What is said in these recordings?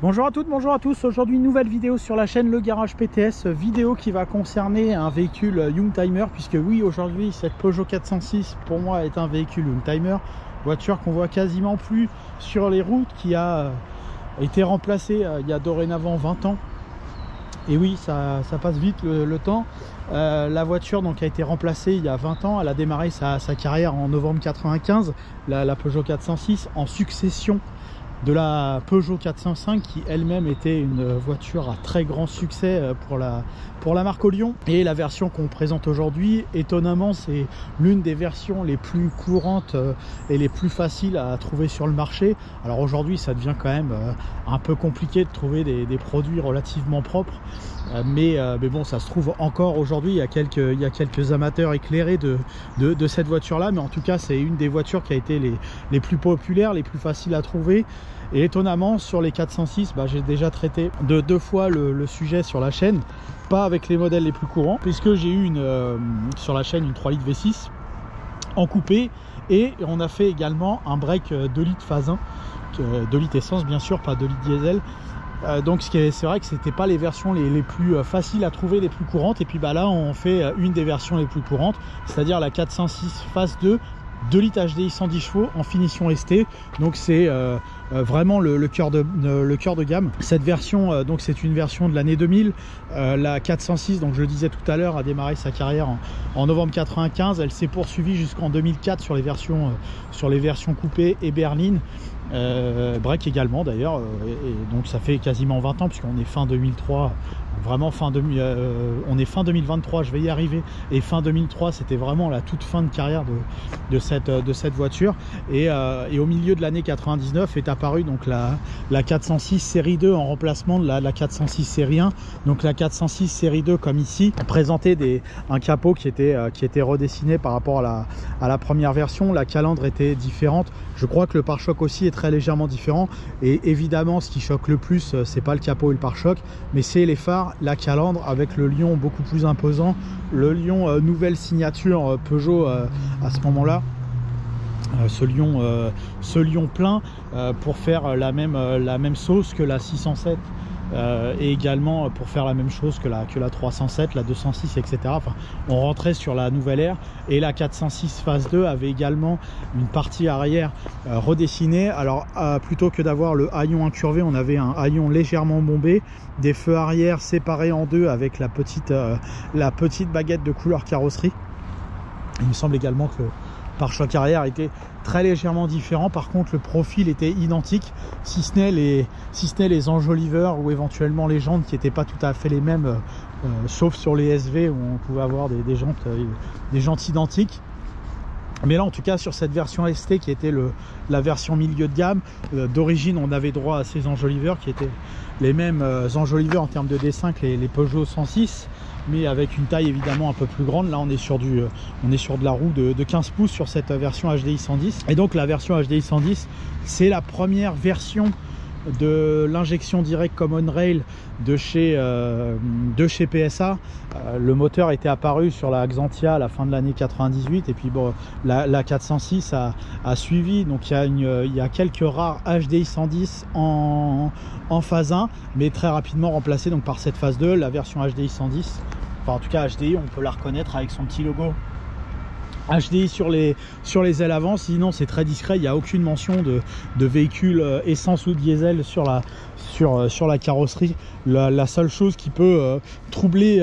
Bonjour à toutes, bonjour à tous. Aujourd'hui une nouvelle vidéo sur la chaîne Le Garage PTS, vidéo qui va concerner un véhicule Youngtimer, puisque oui, aujourd'hui cette Peugeot 406 pour moi est un véhicule Youngtimer, voiture qu'on voit quasiment plus sur les routes, qui a été remplacée il y a dorénavant 20 ans. Et oui, ça passe vite le temps. La voiture donc a été remplacée il y a 20 ans. Elle a démarré sa carrière en novembre 95, la Peugeot 406, en succession de la Peugeot 405 qui elle-même était une voiture à très grand succès pour la marque au Lyon. Et la version qu'on présente aujourd'hui, étonnamment, c'est l'une des versions les plus courantes et les plus faciles à trouver sur le marché. Alors aujourd'hui, ça devient quand même un peu compliqué de trouver des produits relativement propres. Mais bon, ça se trouve encore aujourd'hui. Il y a quelques amateurs éclairés de cette voiture là, mais en tout cas c'est une des voitures qui a été les plus populaires, les plus faciles à trouver. Et étonnamment, sur les 406, j'ai déjà traité deux fois le sujet sur la chaîne, pas avec les modèles les plus courants, puisque j'ai eu sur la chaîne une 3 litres V6 en coupé, et on a fait également un break 2 litres phase 1, 2 litres essence bien sûr, pas 2 litres diesel. Donc c'est vrai que c'était pas les versions les plus faciles à trouver, les plus courantes. Et puis là on fait une des versions les plus courantes, c'est-à-dire la 406 phase 2 litres HDI 110 chevaux en finition ST. Donc c'est vraiment le cœur de gamme. Cette version donc c'est une version de l'année 2000. La 406, donc je le disais tout à l'heure, a démarré sa carrière en novembre 95. Elle s'est poursuivie jusqu'en 2004 sur les versions coupées et berlines. Break également d'ailleurs, et donc ça fait quasiment 20 ans, puisqu'on est fin 2003, vraiment on est fin 2023, je vais y arriver, et fin 2003 c'était vraiment la toute fin de carrière de cette voiture. Et au milieu de l'année 99 est apparue donc la 406 série 2 en remplacement de la 406 série 1. Donc la 406 série 2, comme ici, présentait un capot qui était redessiné par rapport à la première version. La calandre était différente, je crois que le pare-choc aussi est très légèrement différent, et évidemment ce qui choque le plus, c'est pas le capot et le pare-choc, mais c'est les phares, la calandre avec le lion beaucoup plus imposant, le lion nouvelle signature Peugeot à ce moment là, ce lion plein, pour faire la même sauce que la 607, et également pour faire la même chose que la 307, la 206, etc. Enfin, on rentrait sur la nouvelle ère. Et la 406 phase 2 avait également une partie arrière redessinée. Alors plutôt que d'avoir le haillon incurvé, on avait un haillon légèrement bombé, des feux arrière séparés en deux avec la petite baguette de couleur carrosserie. Il me semble également que le pare-choc arrière était très légèrement différent. Par contre, le profil était identique, si ce n'est les enjoliveurs ou éventuellement les jantes qui n'étaient pas tout à fait les mêmes, sauf sur les SV où on pouvait avoir des jantes identiques. Mais là, en tout cas, sur cette version ST qui était la version milieu de gamme, d'origine, on avait droit à ces enjoliveurs qui étaient les mêmes enjoliveurs en termes de dessin que les Peugeot 106, mais avec une taille évidemment un peu plus grande. Là on est sur de la roue de 15 pouces sur cette version HDI 110. Et donc la version HDI 110, c'est la première version de l'injection directe Common Rail de chez PSA. Le moteur était apparu sur la Xantia à la fin de l'année 98, et puis bon, la 406 a suivi. Donc il y a quelques rares HDI 110 en phase 1, mais très rapidement remplacé donc par cette phase 2, la version HDI 110. Enfin, en tout cas HDI, on peut la reconnaître avec son petit logo HDI sur les ailes avant. Sinon c'est très discret, il n'y a aucune mention de véhicule essence ou diesel sur la carrosserie. La seule chose qui peut troubler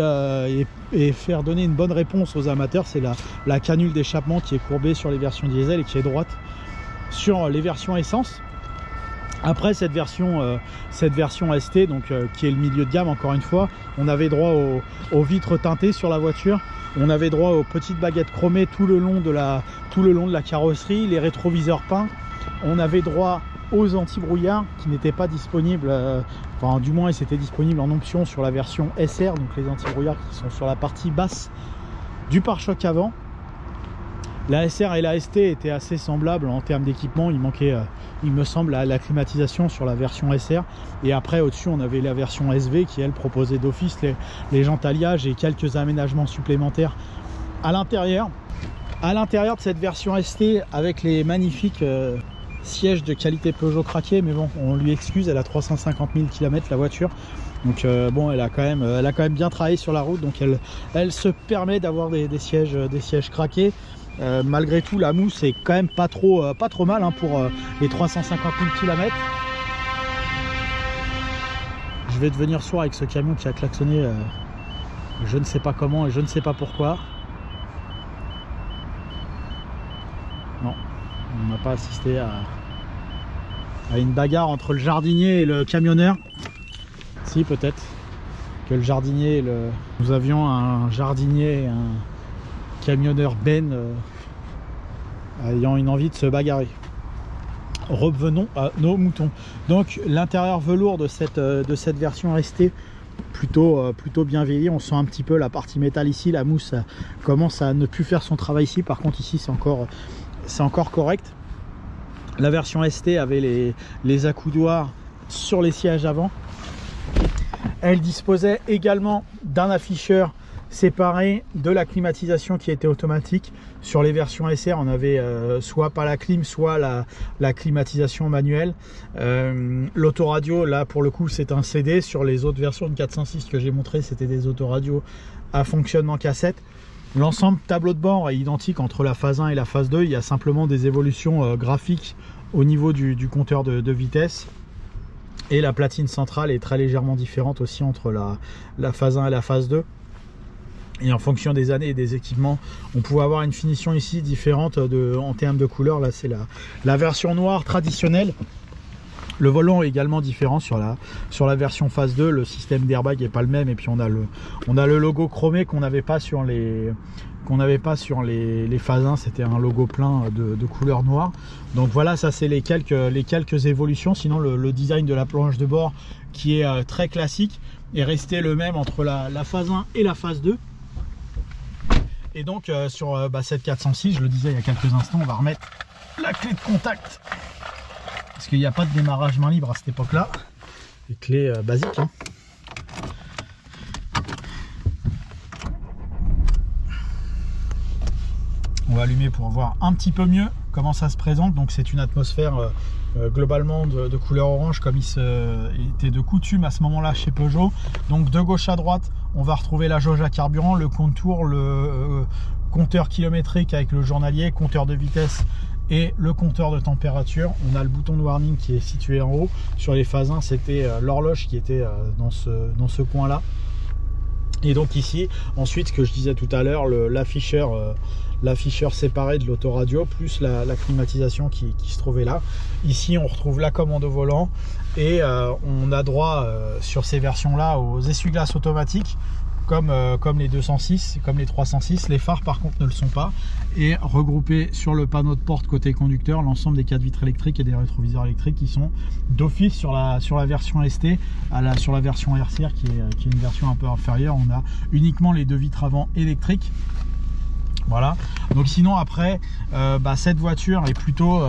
et faire donner une bonne réponse aux amateurs, c'est la canule d'échappement qui est courbée sur les versions diesel et qui est droite sur les versions essence. Après cette version ST, donc qui est le milieu de gamme, encore une fois, on avait droit aux vitres teintées sur la voiture, on avait droit aux petites baguettes chromées tout le long de la carrosserie, les rétroviseurs peints, on avait droit aux anti-brouillards qui n'étaient pas disponibles, enfin du moins ils étaient disponibles en option sur la version SR, donc les anti-brouillards qui sont sur la partie basse du pare-choc avant. La SR et la ST étaient assez semblables en termes d'équipement. Il manquait, il me semble, la climatisation sur la version SR. Et après, au-dessus, on avait la version SV qui, elle, proposait d'office les jantes alliage et quelques aménagements supplémentaires à l'intérieur. À l'intérieur de cette version ST, avec les magnifiques siège de qualité Peugeot craqué, mais bon, on lui excuse, elle a 350 000 km la voiture. Donc bon, elle a quand même bien travaillé sur la route, donc elle se permet d'avoir des sièges craqués. Malgré tout, la mousse est quand même pas trop mal hein, pour les 350 000 km. Je vais devenir sourd avec ce camion qui a klaxonné, je ne sais pas comment et je ne sais pas pourquoi. Non, on n'a pas assisté à une bagarre entre le jardinier et le camionneur. Si, peut-être que le jardinier et nous avions un jardinier et un camionneur Ben ayant une envie de se bagarrer. Revenons à nos moutons. Donc l'intérieur velours de cette version ST plutôt bien vieilli. On sent un petit peu la partie métal ici, la mousse commence à ne plus faire son travail ici. Par contre ici c'est encore correct. La version ST avait les accoudoirs sur les sièges avant. Elle disposait également d'un afficheur séparé de la climatisation qui était automatique. Sur les versions SR, on avait soit pas la clim, soit la climatisation manuelle. L'autoradio, là pour le coup, c'est un CD. Sur les autres versions de 406 que j'ai montré, c'était des autoradios à fonctionnement cassette. L'ensemble tableau de bord est identique entre la phase 1 et la phase 2. Il y a simplement des évolutions graphiques au niveau du compteur de vitesse. Et la platine centrale est très légèrement différente aussi entre la phase 1 et la phase 2. Et en fonction des années et des équipements, on pouvait avoir une finition ici différente en termes de couleur. Là, c'est la version noire traditionnelle. Le volant est également différent sur la version phase 2. Le système d'airbag n'est pas le même. Et puis on a le logo chromé qu'on n'avait pas sur les phases 1. C'était un logo plein de couleur noire. Donc voilà, ça c'est les quelques évolutions. Sinon le design de la planche de bord, qui est très classique, est resté le même entre la phase 1 et la phase 2. Et donc sur cette 406, je le disais il y a quelques instants, on va remettre la clé de contact. Parce qu'il n'y a pas de démarrage main libre à cette époque-là. Les clés basiques. Hein. On va allumer pour voir un petit peu mieux comment ça se présente. Donc c'est une atmosphère globalement de couleur orange, comme il était de coutume à ce moment-là chez Peugeot. Donc de gauche à droite, on va retrouver la jauge à carburant, le contour, le compteur kilométrique avec le journalier, compteur de vitesse et le compteur de température. On a le bouton de warning qui est situé en haut. Sur les phases 1, c'était l'horloge qui était dans ce coin-là. Et donc ici, ensuite, ce que je disais tout à l'heure, l'afficheur séparé de l'autoradio, plus la climatisation qui se trouvait là. Ici, on retrouve la commande au volant et on a droit sur ces versions-là aux essuie-glaces automatiques, comme les 206, comme les 306. Les phares par contre ne le sont pas. Et regroupés sur le panneau de porte côté conducteur, l'ensemble des 4 vitres électriques et des rétroviseurs électriques qui sont d'office sur la version ST. Sur la version RCR qui est une version un peu inférieure, on a uniquement les 2 vitres avant électriques. Voilà, donc sinon après cette voiture est plutôt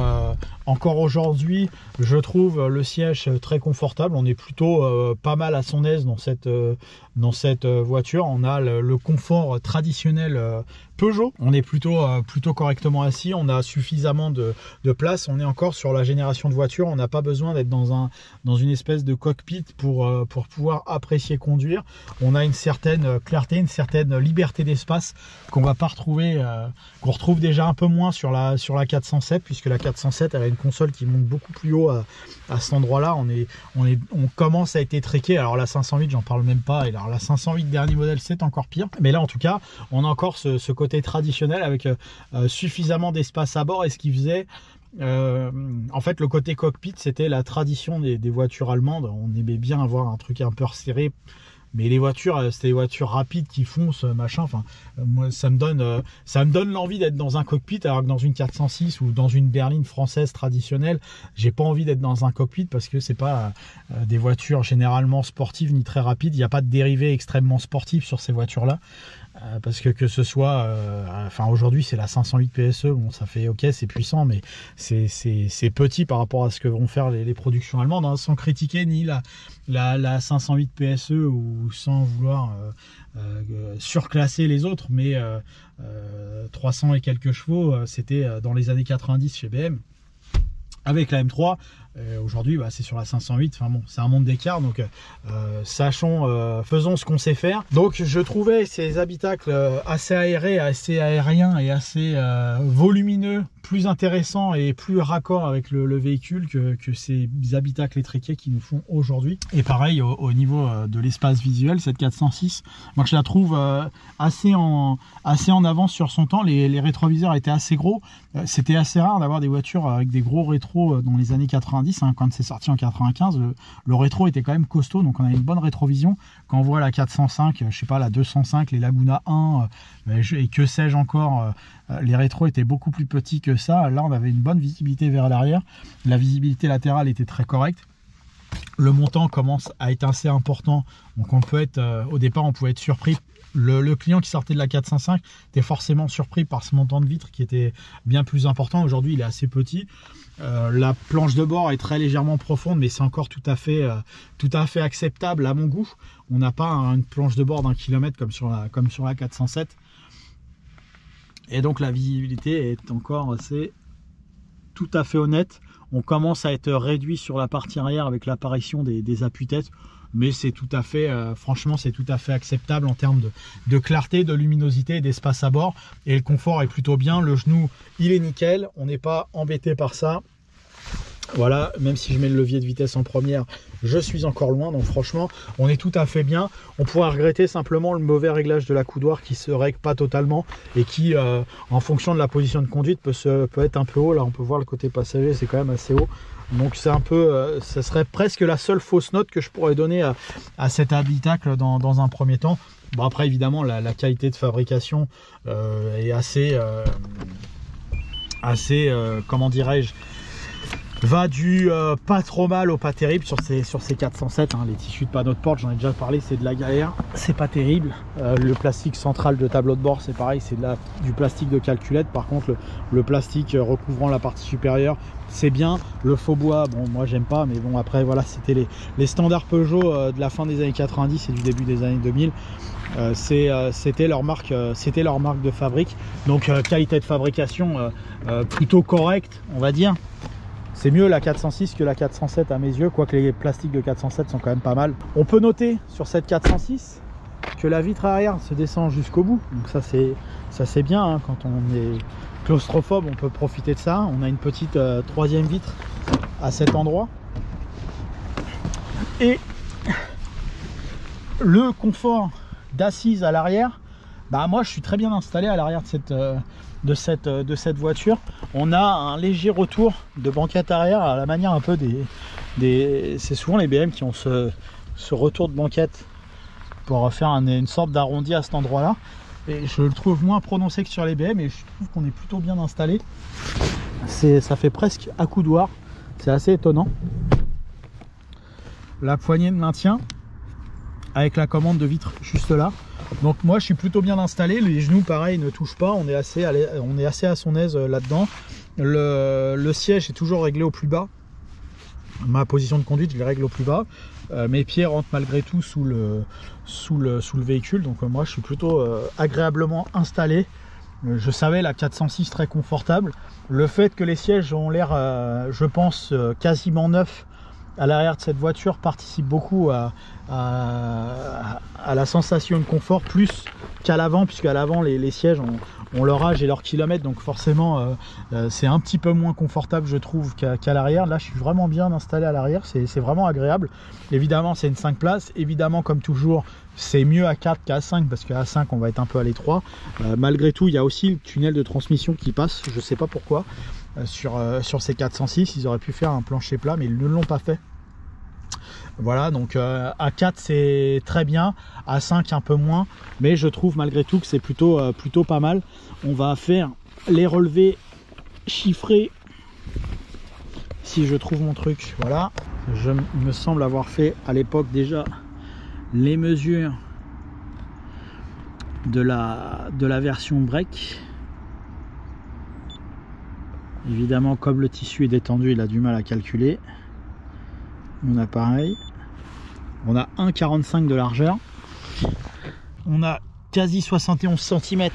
encore aujourd'hui, je trouve le siège très confortable. On est plutôt pas mal à son aise dans cette voiture. On a le confort traditionnel Peugeot. On est plutôt correctement assis. On a suffisamment de place. On est encore sur la génération de voitures. On n'a pas besoin d'être dans une espèce de cockpit pour pouvoir apprécier conduire. On a une certaine clarté, une certaine liberté d'espace qu'on va pas retrouver, qu'on retrouve déjà un peu moins sur la 407, puisque la 407 elle a une console qui monte beaucoup plus haut à cet endroit-là. On commence à être étriqué. Alors la 508, j'en parle même pas. Et alors la 508 dernier modèle, c'est encore pire. Mais là, en tout cas, on a encore ce côté traditionnel avec suffisamment d'espace à bord. Et ce qui faisait en fait le côté cockpit, c'était la tradition des voitures allemandes. On aimait bien avoir un truc un peu resserré. Mais les voitures, c'était des voitures rapides qui foncent, machin. Enfin, moi, ça me donne l'envie d'être dans un cockpit, alors que dans une 406 ou dans une berline française traditionnelle, j'ai pas envie d'être dans un cockpit parce que c'est pas des voitures généralement sportives ni très rapides. Il n'y a pas de dérivés extrêmement sportifs sur ces voitures-là. Parce que ce soit, enfin aujourd'hui c'est la 508 PSE, bon ça fait ok, c'est puissant, mais c'est petit par rapport à ce que vont faire les productions allemandes, hein, sans critiquer ni la 508 PSE ou sans vouloir surclasser les autres, mais 300 et quelques chevaux, c'était dans les années 90 chez BM. avec la M3. Aujourd'hui, c'est sur la 508. Enfin bon, c'est un monde d'écart, donc sachons, faisons ce qu'on sait faire. Donc je trouvais ces habitacles assez aérés, assez aériens et assez volumineux, plus intéressants et plus raccord avec le véhicule que ces habitacles étriqués qui nous font aujourd'hui. Et pareil au niveau de l'espace visuel, cette 406, moi je la trouve assez en avance sur son temps. Les rétroviseurs étaient assez gros. C'était assez rare d'avoir des voitures avec des gros rétros dans les années 90. Quand c'est sorti en 95, le rétro était quand même costaud, donc on a une bonne rétrovision. Quand on voit la 405, je sais pas, la 205, les Laguna 1 et que sais-je encore, les rétros étaient beaucoup plus petits que ça. Là on avait une bonne visibilité vers l'arrière, la visibilité latérale était très correcte. Le montant commence à être assez important, donc on peut être au départ on pouvait être surpris. Le client qui sortait de la 405 était forcément surpris par ce montant de vitre qui était bien plus important. Aujourd'hui il est assez petit. La planche de bord est très légèrement profonde, mais c'est encore tout à fait acceptable à mon goût. On n'a pas une planche de bord d'1 km comme sur la 407. Et donc la visibilité est encore assez tout à fait honnête. On commence à être réduit sur la partie arrière avec l'apparition des appuis-têtes. Mais c'est tout à fait, franchement, c'est tout à fait acceptable en termes de clarté, de luminosité, d'espace à bord. Et le confort est plutôt bien. Le genou, il est nickel. On n'est pas embêté par ça. Voilà, même si je mets le levier de vitesse en première, je suis encore loin. Donc franchement, on est tout à fait bien. On pourrait regretter simplement le mauvais réglage de la coudoir qui se règle pas totalement et qui, en fonction de la position de conduite, peut être un peu haut. Là, on peut voir le côté passager, c'est quand même assez haut. Donc c'est un peu, ce serait presque la seule fausse note que je pourrais donner à cet habitacle dans un premier temps. Bon, après évidemment la qualité de fabrication est assez comment dirais-je, va du pas trop mal au pas terrible sur ces 407. Les tissus de panneaux de porte, j'en ai déjà parlé, c'est de la galère, c'est pas terrible. Le plastique central de tableau de bord, c'est pareil, c'est du plastique de calculette. Par contre le plastique recouvrant la partie supérieure, c'est bien. Le faux bois, bon, moi j'aime pas, mais bon, après voilà, c'était les standards Peugeot de la fin des années 90 et du début des années 2000. C'était leur marque de fabrique. Donc qualité de fabrication plutôt correcte, on va dire. C'est mieux la 406 que la 407 à mes yeux, quoique les plastiques de 407 sont quand même pas mal. On peut noter sur cette 406 que la vitre arrière se descend jusqu'au bout. Donc ça c'est bien, quand on est claustrophobe, on peut profiter de ça. On a une petite troisième vitre à cet endroit. Et le confort d'assise à l'arrière, moi je suis très bien installé à l'arrière de cette voiture. On a un léger retour de banquette arrière à la manière un peu c'est souvent les BM qui ont ce retour de banquette pour faire une sorte d'arrondi à cet endroit là, et je le trouve moins prononcé que sur les BM et je trouve qu'on est plutôt bien installé. Ça fait presque accoudoir, c'est assez étonnant. La poignée de maintien avec la commande de vitre juste là. Donc moi je suis plutôt bien installé, les genoux pareil ne touchent pas, on est assez à son aise là-dedans. Le siège est toujours réglé au plus bas. Ma position de conduite je les règle au plus bas. Mes pieds rentrent malgré tout sous le véhicule, donc moi je suis plutôt agréablement installé. Je savais la 406 très confortable. Le fait que les sièges ont l'air je pense quasiment neufs à l'arrière de cette voiture participe beaucoup à la sensation de confort, plus qu'à l'avant, puisque à l'avant les sièges ont leur âge et leur kilomètre, donc forcément c'est un petit peu moins confortable je trouve qu'à l'arrière. Là je suis vraiment bien installé à l'arrière, c'est vraiment agréable. Évidemment c'est une 5 places, évidemment comme toujours c'est mieux à 4 qu'à 5 parce qu'à 5 on va être un peu à l'étroit. Malgré tout il y a aussi le tunnel de transmission qui passe, je sais pas pourquoi. Sur ces 406 ils auraient pu faire un plancher plat mais ils ne l'ont pas fait. Voilà, donc à 4 c'est très bien, à 5 un peu moins, mais je trouve malgré tout que c'est plutôt pas mal. On va faire les relevés chiffrés, si je trouve mon truc. Voilà, il me semble avoir fait à l'époque déjà les mesures de la version break. Évidemment comme le tissu est détendu il a du mal à calculer. Mon appareil, on a 1,45 de largeur, on a quasi 71 cm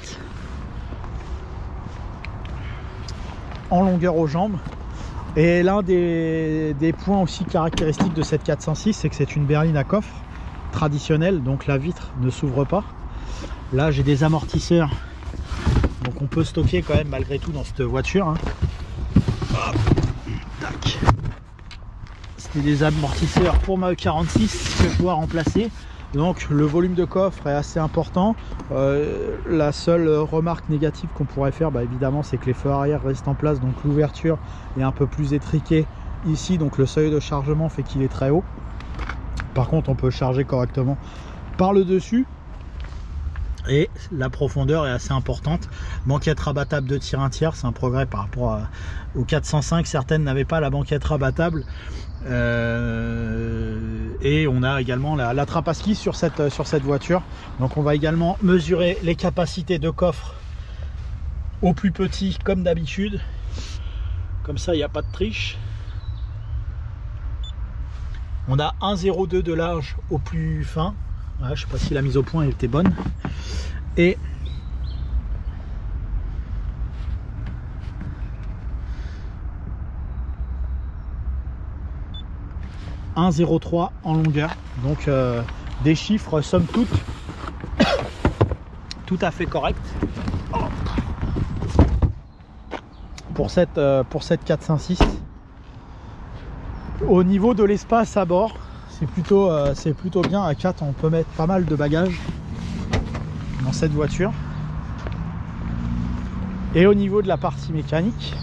en longueur aux jambes, Et l'un des points aussi caractéristiques de cette 406, c'est que c'est une berline à coffre traditionnelle, donc la vitre ne s'ouvre pas. Là j'ai des amortisseurs, donc on peut stocker quand même malgré tout dans cette voiture, hein. Hop, tac. C'était des amortisseurs pour ma E46 que je dois remplacer. Donc le volume de coffre est assez important. La seule remarque négative qu'on pourrait faire, évidemment, c'est que les feux arrière restent en place, donc l'ouverture est un peu plus étriquée ici, donc le seuil de chargement fait qu'il est très haut. Par contre, on peut charger correctement par le dessus. Et la profondeur est assez importante. Banquette rabattable de tir 1/3, c'est un progrès par rapport au 405. Certaines n'avaient pas la banquette rabattable. Et on a également la trappe à ski sur cette voiture. Donc on va également mesurer les capacités de coffre au plus petit comme d'habitude. Comme ça, il n'y a pas de triche. On a 1,02 de large au plus fin. Ouais, je sais pas si la mise au point était bonne. Et « 1,03 en longueur ». Donc des chiffres somme toute tout à fait corrects pour cette 406. Au niveau de l'espace à bord, c'est plutôt bien. À 4, on peut mettre pas mal de bagages dans cette voiture. Et au niveau de la partie mécanique,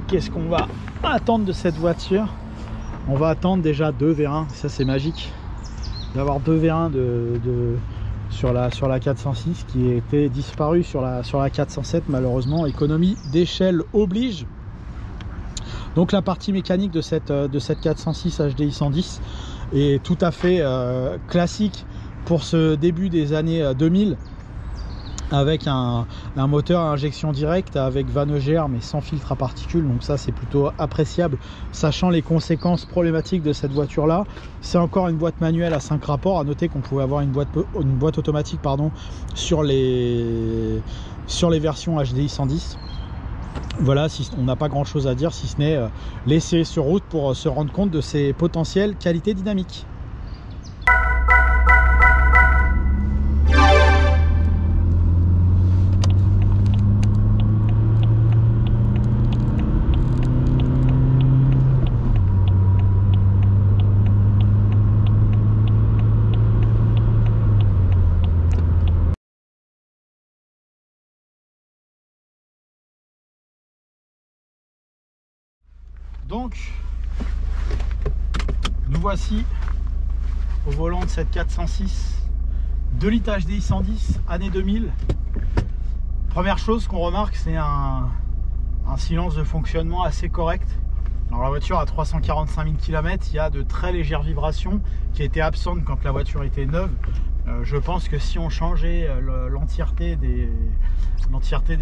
qu'est-ce qu'on va attendre de cette voiture? On va attendre déjà 2 V1, ça c'est magique d'avoir 2 V1 sur la 406 qui était disparu sur la 407 malheureusement. Économie d'échelle oblige. Donc la partie mécanique de cette 406 HDI 110 est tout à fait classique pour ce début des années 2000, avec un moteur à injection directe avec van EGR mais sans filtre à particules. Donc ça c'est plutôt appréciable, sachant les conséquences problématiques de cette voiture là. C'est encore une boîte manuelle à 5 rapports. À noter qu'on pouvait avoir une boîte automatique sur les versions HDI 110. Voilà, on n'a pas grand chose à dire si ce n'est l'essayer sur route pour se rendre compte de ses potentielles qualités dynamiques. Donc, nous voici au volant de cette 406 2 litres HDI 110, année 2000. Première chose qu'on remarque, c'est un silence de fonctionnement assez correct. Alors la voiture a 345 000 km, il y a de très légères vibrations qui étaient absentes quand la voiture était neuve. Je pense que si on changeait l'entièreté des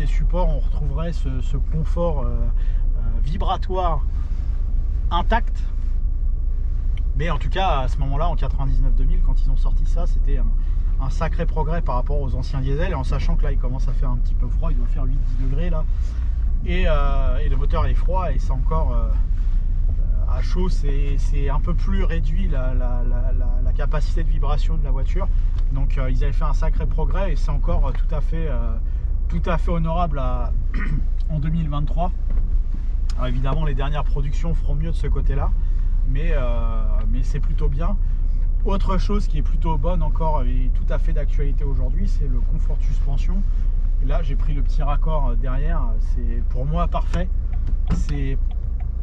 supports, on retrouverait ce confort vibratoire intact. Mais en tout cas à ce moment là en 99-2000 quand ils ont sorti ça, c'était un sacré progrès par rapport aux anciens diesels, et en sachant que là il commence à faire un petit peu froid, il doit faire 8-10 degrés là, et le moteur est froid et c'est encore à chaud, c'est un peu plus réduit la capacité de vibration de la voiture. Donc ils avaient fait un sacré progrès et c'est encore tout à fait honorable en 2023. Alors évidemment les dernières productions feront mieux de ce côté là, mais c'est plutôt bien. Autre chose qui est plutôt bonne encore et tout à fait d'actualité aujourd'hui, c'est le confort de suspension. Et là j'ai pris le petit raccord derrière, c'est pour moi parfait. C'est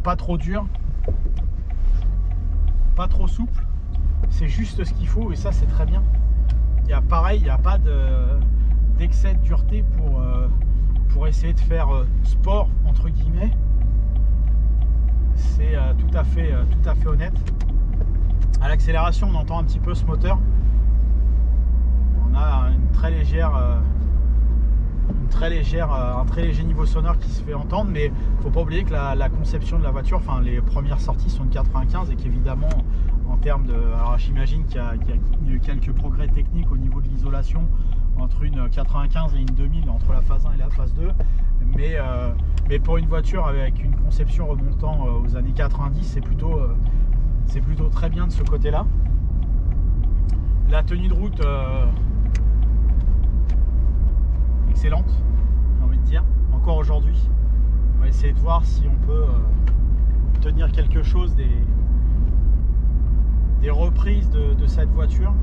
pas trop dur, pas trop souple, c'est juste ce qu'il faut et ça c'est très bien. Il y a pareil, il n'y a pas d'excès de dureté pour essayer de faire sport entre guillemets. C'est tout à fait honnête. À l'accélération, on entend un petit peu ce moteur. On a un très léger niveau sonore qui se fait entendre, mais il ne faut pas oublier que la conception de la voiture, enfin les premières sorties sont de 95 et qu'évidemment en termes de, alors j'imagine qu'il y a eu quelques progrès techniques au niveau de l'isolation, entre une 95 et une 2000, entre la phase 1 et la phase 2. Mais pour une voiture avec une conception remontant aux années 90, c'est plutôt très bien de ce côté-là. La tenue de route excellente, j'ai envie de dire, encore aujourd'hui. On va essayer de voir si on peut obtenir quelque chose des reprises de cette voiture.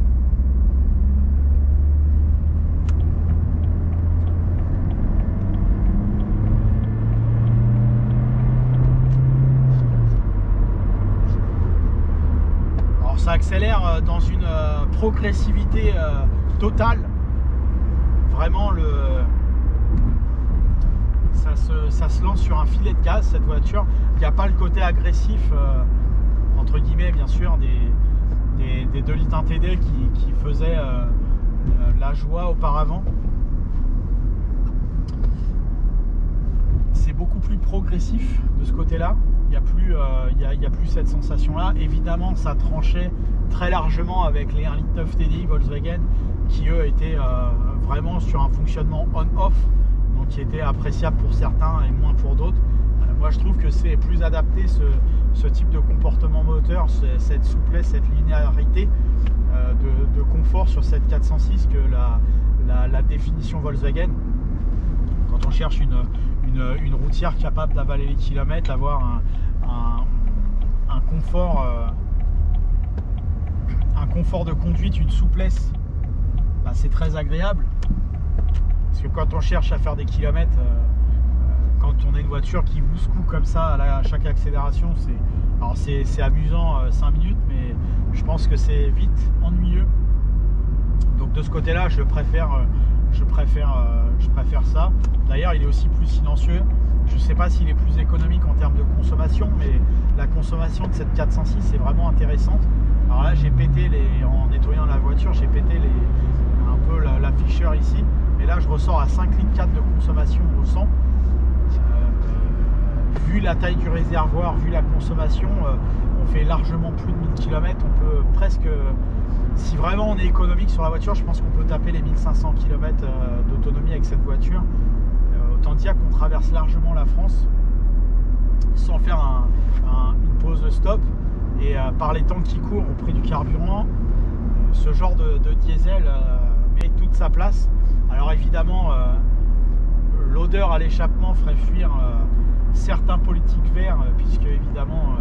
Alors ça accélère dans une progressivité totale. Vraiment ça se lance sur un filet de gaz, cette voiture. Il n'y a pas le côté agressif entre guillemets, bien sûr, des 2 litres 1 TD qui faisaient la joie auparavant. C'est beaucoup plus progressif de ce côté-là. Il n'y a plus cette sensation-là. Évidemment, ça tranchait très largement avec les 1 litre 9 TDI Volkswagen qui, eux, étaient vraiment sur un fonctionnement on-off, donc qui était appréciable pour certains et moins pour d'autres. Moi, je trouve que c'est plus adapté ce type de comportement moteur, cette souplesse, cette linéarité de confort sur cette 406 que la définition Volkswagen. Quand on cherche une routière capable d'avaler les kilomètres, avoir un confort de conduite, une souplesse, bah, c'est très agréable. Parce que quand on cherche à faire des kilomètres, quand on a une voiture qui vous secoue comme ça à chaque accélération, c'est amusant 5 minutes, mais je pense que c'est vite ennuyeux. Donc de ce côté-là, je préfère ça. D'ailleurs, il est aussi plus silencieux. Je ne sais pas s'il est plus économique en termes de consommation, mais la consommation de cette 406 est vraiment intéressante. Alors là, j'ai pété en nettoyant la voiture, j'ai pété un peu l'afficheur ici. Et là, je ressors à 5,4 litres de consommation au 100. Vu la taille du réservoir, vu la consommation, on fait largement plus de 1000 km. On peut presque, si vraiment on est économique sur la voiture, je pense qu'on peut taper les 1500 km d'autonomie avec cette voiture. Autant dire qu'on traverse largement la France sans faire une pause de stop. Et par les temps qui courent au prix du carburant, ce genre de diesel met toute sa place. Alors évidemment, l'odeur à l'échappement ferait fuir certains politiques verts, puisque évidemment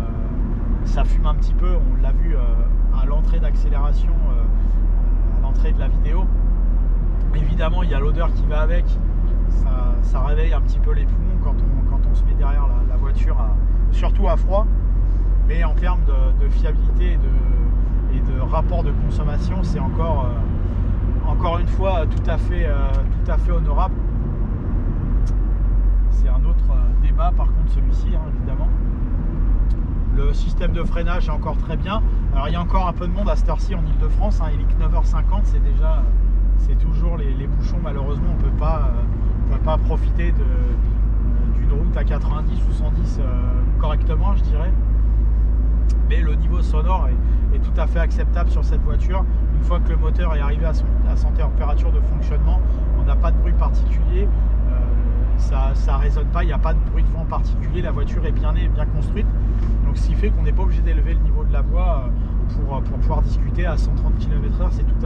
ça fume un petit peu. On l'a vu à l'entrée d'accélération, à l'entrée de la vidéo. Évidemment, il y a l'odeur qui va avec. Ça réveille un petit peu les poumons quand on se met derrière la voiture, surtout à froid. Mais en termes de fiabilité et de rapport de consommation, c'est encore une fois tout à fait honorable. C'est un autre débat par contre, celui-ci, hein, évidemment. Le système de freinage est encore très bien. Alors il y a encore un peu de monde à cette heure-ci en Ile-de-France, hein. Il est que 9h50, c'est toujours les bouchons. Malheureusement, on peut pas profiter d'une route à 90 ou 110 correctement, je dirais. Mais le niveau sonore est tout à fait acceptable sur cette voiture. Une fois que le moteur est arrivé à son température de fonctionnement, on n'a pas de bruit particulier, ça résonne pas, il n'y a pas de bruit de vent particulier, la voiture est bien née, bien construite. Donc ce qui fait qu'on n'est pas obligé d'élever le niveau de la voix pour pouvoir discuter à 130 km/h. C'est tout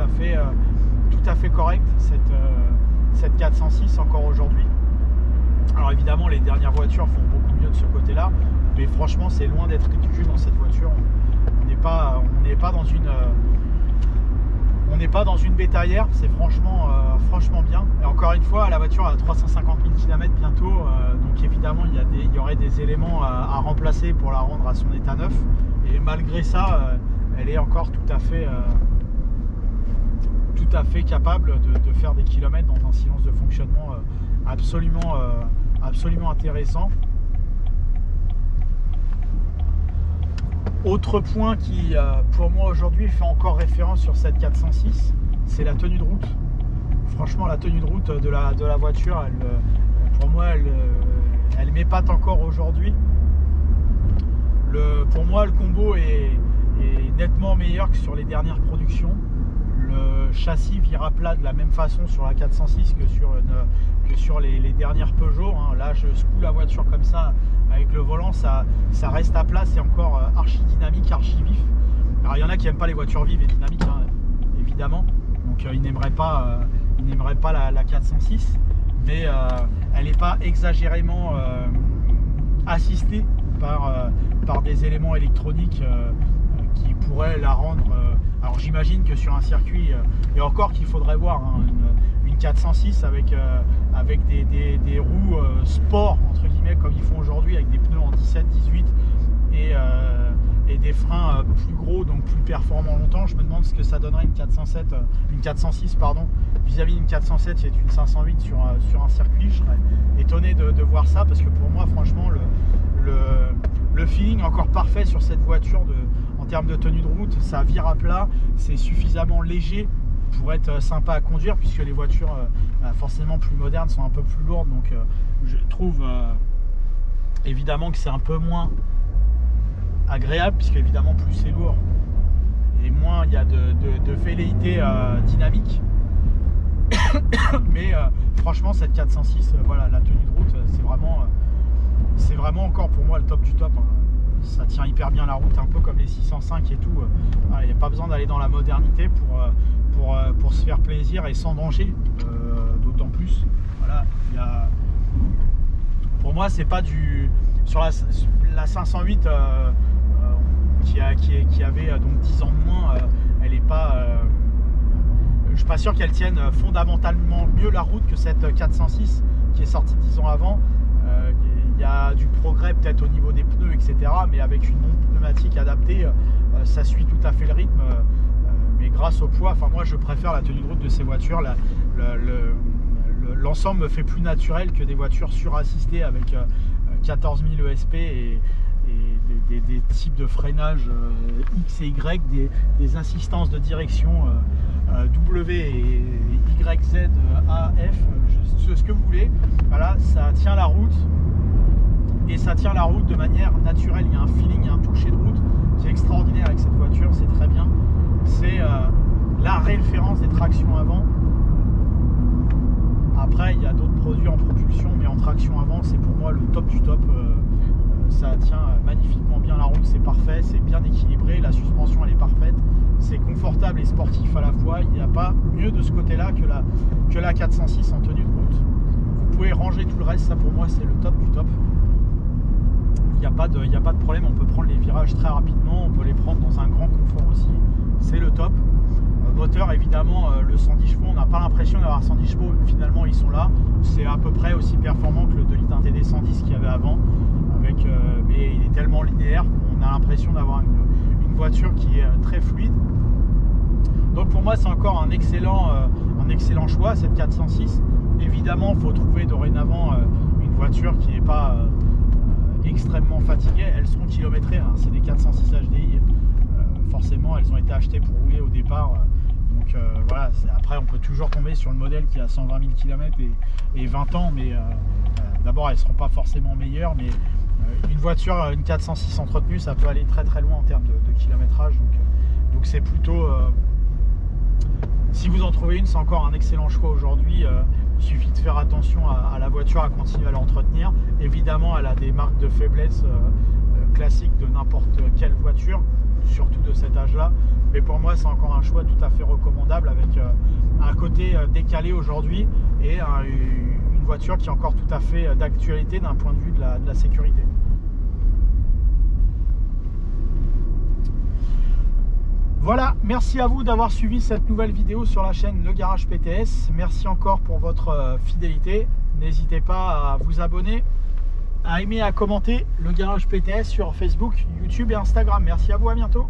à fait correct cette 406 encore aujourd'hui. Alors évidemment, les dernières voitures font beaucoup mieux de ce côté-là, mais franchement, c'est loin d'être ridicule dans cette voiture. On n'est pas dans une bétaillère, c'est franchement bien. Et encore une fois, la voiture a 350 000 km bientôt, donc évidemment, il y aurait des éléments à remplacer pour la rendre à son état neuf. Et malgré ça, elle est encore tout à fait capable de faire des kilomètres dans un silence de fonctionnement absolument intéressant. Autre point qui, pour moi aujourd'hui, fait encore référence sur cette 406, c'est la tenue de route. Franchement, la tenue de route de la voiture, pour moi, elle m'épate encore aujourd'hui. Pour moi, le combo est nettement meilleur que sur les dernières productions. châssis vire à plat de la même façon sur la 406 que sur les dernières Peugeot. Là, je secoue la voiture comme ça avec le volant, ça reste à plat, c'est encore archi dynamique, archi vif. Alors il y en a qui n'aiment pas les voitures vives et dynamiques, évidemment, donc ils n'aimeraient pas la 406, mais elle n'est pas exagérément assistée par des éléments électroniques qui pourraient la rendre. Alors j'imagine que sur un circuit, et encore qu'il faudrait voir une 406 avec des roues sport entre guillemets comme ils font aujourd'hui, avec des pneus en 17-18 et des freins plus gros, donc plus performants longtemps. Je me demande ce que ça donnerait une 406 pardon, vis-à-vis d'une 407 et une 508 sur un circuit. Je serais étonné de voir ça, parce que pour moi franchement le feeling est encore parfait sur cette voiture en termes de tenue de route. Ça vire à plat, c'est suffisamment léger pour être sympa à conduire, puisque les voitures forcément plus modernes sont un peu plus lourdes, donc je trouve évidemment que c'est un peu moins agréable, puisque évidemment plus c'est lourd et moins il y a de velléité dynamique. Mais franchement cette 406, voilà, la tenue de route, c'est vraiment encore pour moi le top du top. Ça tient hyper bien la route, un peu comme les 605 et tout. Il n'y a pas besoin d'aller dans la modernité pour se faire plaisir et sans danger, d'autant plus. Voilà, pour moi c'est pas du sur la 508 qui avait donc 10 ans de moins, elle est pas je suis pas sûr qu'elle tienne fondamentalement mieux la route que cette 406 qui est sortie 10 ans avant. Il y a du progrès peut-être au niveau des pneus, etc., mais avec une pneumatique adaptée, ça suit tout à fait le rythme, mais grâce au poids, enfin moi je préfère la tenue de route de ces voitures. L'ensemble me fait plus naturel que des voitures surassistées avec 14 000 ESP et des types de freinage X et Y, des assistances de direction W et YZ, A, F, ce que vous voulez. Voilà, ça tient la route, et ça tient la route de manière naturelle. Il y a un feeling, il y a un toucher de route qui est extraordinaire avec cette voiture, c'est très bien. C'est la référence des tractions avant. Après il y a d'autres produits en propulsion, mais en traction avant c'est pour moi le top du top. Ça tient magnifiquement bien la route, c'est parfait, c'est bien équilibré, la suspension elle est parfaite, c'est confortable et sportif à la fois. Il n'y a pas mieux de ce côté là que la 406 en tenue de route. Vous pouvez ranger tout le reste, ça pour moi c'est le top du top. Il n'y a pas de problème, on peut prendre les virages très rapidement, on peut les prendre dans un grand confort aussi, c'est le top. Moteur évidemment, le 110 chevaux, on n'a pas l'impression d'avoir 110 chevaux, finalement ils sont là, c'est à peu près aussi performant que le 2 litres TD 110 qu'il y avait avant, mais il est tellement linéaire qu'on a l'impression d'avoir une voiture qui est très fluide. Donc pour moi c'est encore un excellent choix cette 406. Évidemment il faut trouver dorénavant une voiture qui n'est pas extrêmement fatiguée. Elles seront kilométrées, c'est des 406 HDI, forcément elles ont été achetées pour rouler au départ, donc voilà. Après on peut toujours tomber sur le modèle qui a 120 000 km et 20 ans, mais d'abord elles ne seront pas forcément meilleures, mais une voiture, une 406 entretenue, ça peut aller très très loin en termes de kilométrage, donc c'est plutôt si vous en trouvez une, c'est encore un excellent choix aujourd'hui. Il suffit de faire attention à la voiture, à continuer à l'entretenir. Évidemment elle a des marques de faiblesse classiques de n'importe quelle voiture, surtout de cet âge là, mais pour moi c'est encore un choix tout à fait recommandable, avec un côté décalé aujourd'hui et une voiture qui est encore tout à fait d'actualité d'un point de vue de la sécurité. Voilà, merci à vous d'avoir suivi cette nouvelle vidéo sur la chaîne Le Garage PTS. Merci encore pour votre fidélité. N'hésitez pas à vous abonner, à aimer, à commenter Le Garage PTS sur Facebook, YouTube et Instagram. Merci à vous, à bientôt.